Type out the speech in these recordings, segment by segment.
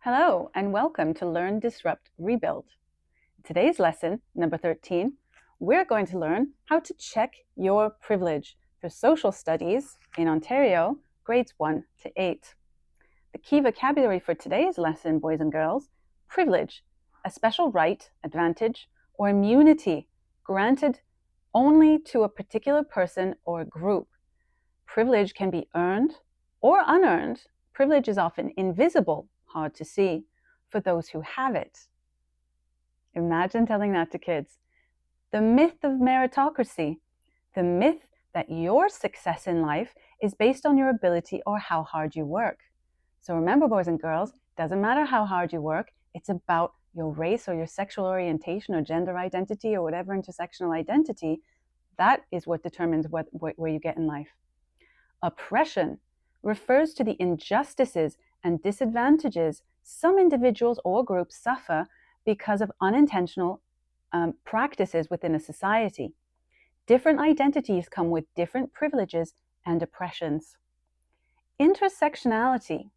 Hello, and welcome to Learn, Disrupt, Rebuild. Today's lesson, number 13, we're going to learn how to check your privilege for social studies in Ontario, grades 1 to 8. The key vocabulary for today's lesson, boys and girls: privilege, a special right, advantage, or immunity granted only to a particular person or group. Privilege can be earned or unearned. Privilege is often invisible, hard to see, for those who have it. Imagine telling that to kids. The myth of meritocracy, the myth that your success in life is based on your ability or how hard you work. So remember, boys and girls, doesn't matter how hard you work, it's about your race or your sexual orientation or gender identity or whatever intersectional identity. That is what determines where you get in life. Oppression refers to the injustices and disadvantages some individuals or groups suffer because of unintentional practices within a society. Different identities come with different privileges and oppressions. Intersectionality,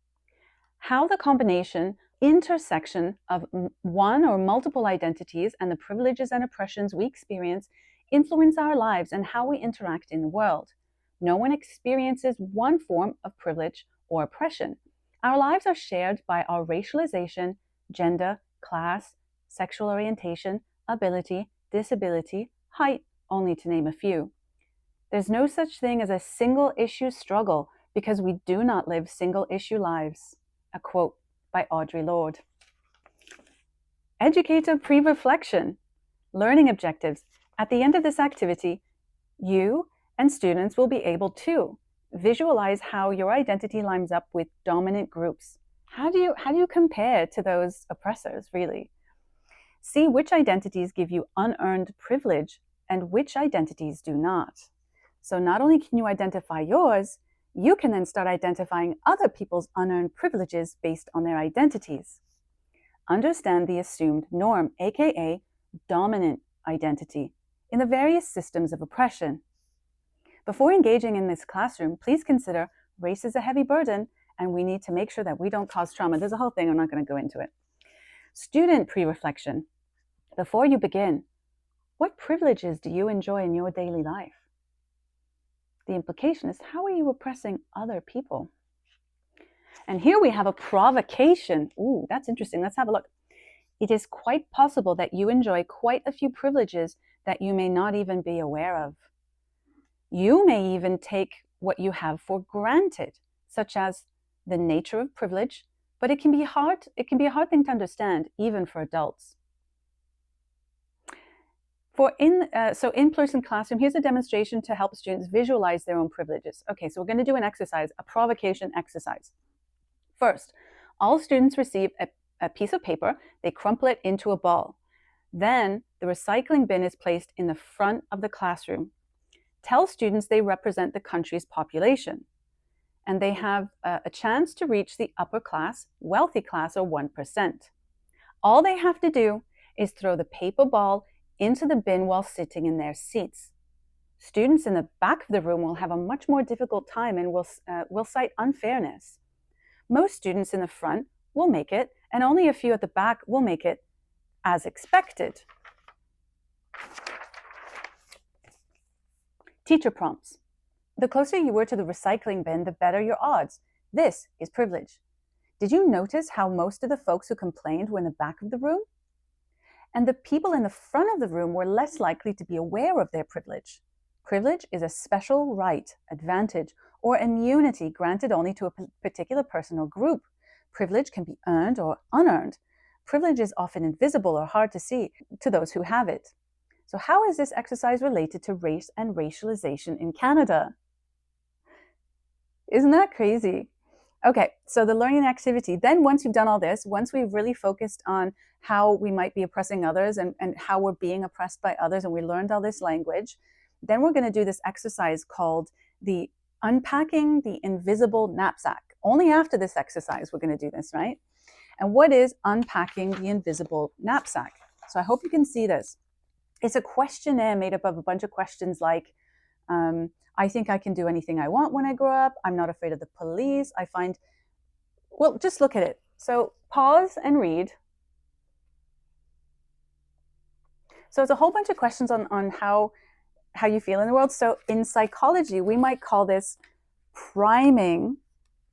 how the intersection of one or multiple identities and the privileges and oppressions we experience influence our lives and how we interact in the world. No one experiences one form of privilege or oppression. Our lives are shared by our racialization, gender, class, sexual orientation, ability, disability, height, only to name a few. There's no such thing as a single issue struggle because we do not live single issue lives. A quote by Audre Lorde. Educator pre-reflection. Learning objectives. At the end of this activity, you and students will be able to visualize how your identity lines up with dominant groups. How do you compare to those oppressors, really? See which identities give you unearned privilege and which identities do not. So not only can you identify yours, you can then start identifying other people's unearned privileges based on their identities. Understand the assumed norm, aka dominant identity, in the various systems of oppression. Before engaging in this classroom, please consider race is a heavy burden and we need to make sure that we don't cause trauma. There's a whole thing, I'm not going to go into it. Student pre-reflection. Before you begin, what privileges do you enjoy in your daily life? The implication is, how are you oppressing other people? And here we have a provocation. Ooh, that's interesting. Let's have a look. It is quite possible that you enjoy quite a few privileges that you may not even be aware of. You may even take what you have for granted, such as the nature of privilege, but it can be a hard thing to understand, even for adults. So in-person classroom, here's a demonstration to help students visualize their own privileges. Okay, so we're going to do an exercise, a provocation exercise. First, all students receive a piece of paper. They crumple it into a ball. Then the recycling bin is placed in the front of the classroom. Tell students they represent the country's population, and they have a chance to reach the upper class, wealthy class, or 1%. All they have to do is throw the paper ball into the bin while sitting in their seats. Students in the back of the room will have a much more difficult time and will cite unfairness. Most students in the front will make it, and only a few at the back will make it as expected. Teacher prompts. The closer you were to the recycling bin, the better your odds. This is privilege. Did you notice how most of the folks who complained were in the back of the room? And the people in the front of the room were less likely to be aware of their privilege. Privilege is a special right, advantage, or immunity granted only to a particular person or group. Privilege can be earned or unearned. Privilege is often invisible or hard to see to those who have it. So how is this exercise related to race and racialization in Canada? Isn't that crazy? Okay, so the learning activity. Then once you've done all this, once we've really focused on how we might be oppressing others and how we're being oppressed by others, and we learned all this language, then we're going to do this exercise called the unpacking the invisible knapsack. Only after this exercise we're going to do this, right? And what is unpacking the invisible knapsack? So I hope you can see this. It's a questionnaire made up of a bunch of questions like, I think I can do anything I want when I grow up. I'm not afraid of the police. I find Well, just look at it. So pause and read. So it's a whole bunch of questions on how you feel in the world. So in psychology, we might call this priming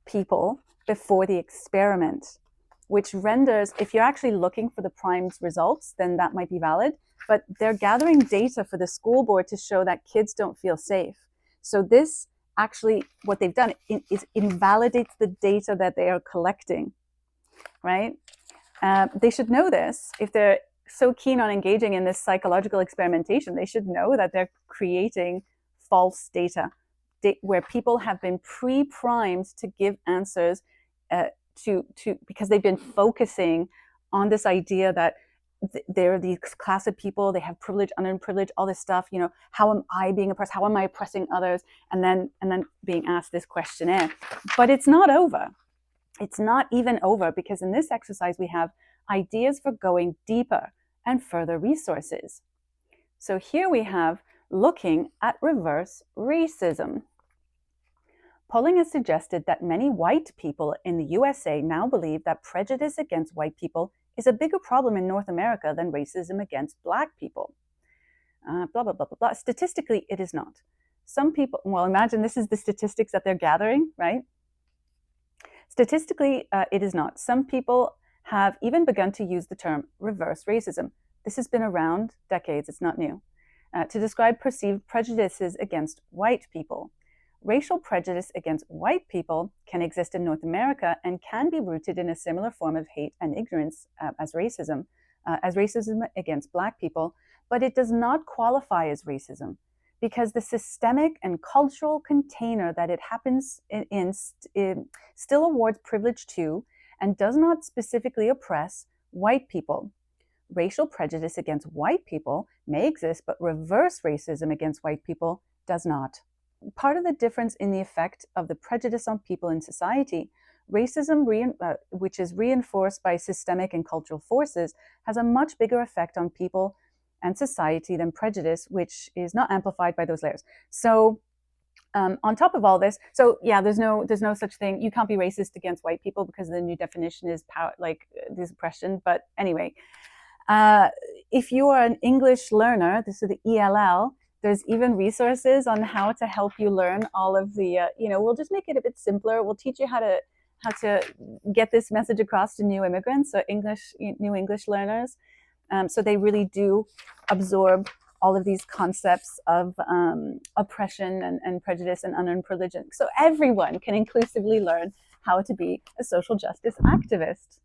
people before the experiment, which renders, if you're actually looking for the primed results, then that might be valid. But they're gathering data for the school board to show that kids don't feel safe. So this actually, what they've done is invalidates the data that they are collecting, right? They should know this. If they're so keen on engaging in this psychological experimentation, they should know that they're creating false data where people have been pre-primed to give answers because they've been focusing on this idea that they're these class of people, they have privilege, unearned privilege, all this stuff, how am I being oppressed, how am I oppressing others, and then being asked this questionnaire. But it's not over. It's not even over, because in this exercise we have ideas for going deeper and further resources. So here we have looking at reverse racism. Polling has suggested that many white people in the USA now believe that prejudice against white people is a bigger problem in North America than racism against Black people. Blah, blah, blah, blah, blah. Statistically, it is not. Some people, well, imagine this is the statistics that they're gathering, right? Statistically, it is not. Some people have even begun to use the term reverse racism. This has been around decades, it's not new, to describe perceived prejudices against white people. Racial prejudice against white people can exist in North America and can be rooted in a similar form of hate and ignorance as racism against Black people, but it does not qualify as racism because the systemic and cultural container that it happens in still awards privilege to and does not specifically oppress white people. Racial prejudice against white people may exist, but reverse racism against white people does not. Part of the difference in the effect of the prejudice on people in society, racism, which is reinforced by systemic and cultural forces, has a much bigger effect on people and society than prejudice, which is not amplified by those layers. So on top of all this, so yeah, there's no such thing. You can't be racist against white people because the new definition is power, like this oppression. But anyway, if you are an English learner, this is the ELL, there's even resources on how to help you learn all of the, we'll just make it a bit simpler. We'll teach you how to get this message across to new immigrants, so new English learners. So they really do absorb all of these concepts of oppression and prejudice and unearned privilege. So everyone can inclusively learn how to be a social justice activist.